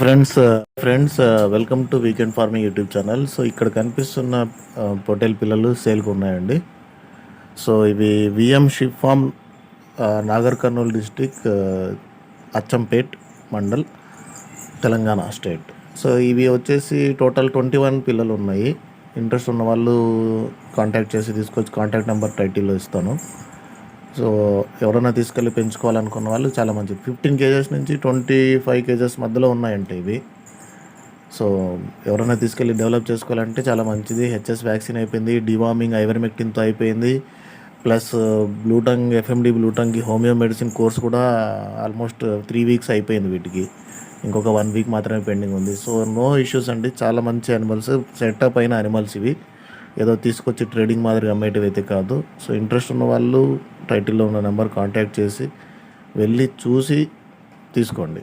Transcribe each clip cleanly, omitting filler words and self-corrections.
Friends friends welcome to weekend farming YouTube channel. So ఇక్కడ కనిపిస్తున్న పొట్టేల్ పిల్లలు సేల్కి ఉన్నాయండి. సో ఇవి VM sheep farm, Nagar Kurnool district, Achampet mandal, Telangana state. So ఇవి వచ్చేసి టోటల్ 21 పిల్లలు ఉన్నాయి. ఇంట్రెస్ట్ ఉన్న వాళ్ళు కాంటాక్ట్ చేసి తీసుకొచ్చి కాంటాక్ట్ నెంబర్ టైటిల్లో ఇస్తాను. సో ఎవరైనా తీసుకెళ్ళి పెంచుకోవాలనుకున్న వాళ్ళు చాలా మంచిది. 15 కేజెస్ నుంచి 25 కేజెస్ మధ్యలో ఉన్నాయంటే ఇవి. సో ఎవరైనా తీసుకెళ్ళి డెవలప్ చేసుకోవాలంటే చాలా మంచిది. హెచ్ఎస్ వ్యాక్సిన్ అయిపోయింది, డివార్మింగ్ ఐవర్మెక్టిన్తో అయిపోయింది, ప్లస్ బ్లూటంగ్, ఎఫ్ఎండి బ్లూటంగ్కి హోమియో మెడిసిన్ కోర్స్ కూడా ఆల్మోస్ట్ 3 వీక్స్ అయిపోయింది. వీటికి ఇంకొక 1 వీక్ మాత్రమే పెండింగ్ ఉంది. సో నో ఇష్యూస్ అండి, చాలా మంచి యానిమల్స్, సెటప్ అయిన యానిమల్స్ ఇవి. ఏదో తీసుకొచ్చి ట్రేడింగ్ మాదిరిగా అమ్మేటివి అయితే కాదు. సో ఇంట్రెస్ట్ ఉన్న వాళ్ళు టైటిల్లో ఉన్న నెంబర్ కాంటాక్ట్ చేసి వెళ్ళి చూసి తీసుకోండి.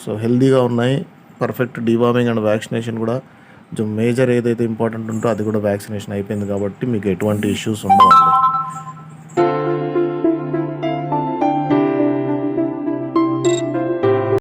సో హెల్తీగా ఉన్నాయి, పర్ఫెక్ట్ డివార్మింగ్ అండ్ వ్యాక్సినేషన్ కూడా మేజర్ ఏదైతే ఇంపార్టెంట్ ఉంటో అది కూడా వ్యాక్సినేషన్ అయిపోయింది కాబట్టి మీకు ఎటువంటి ఇష్యూస్ ఉండవండి.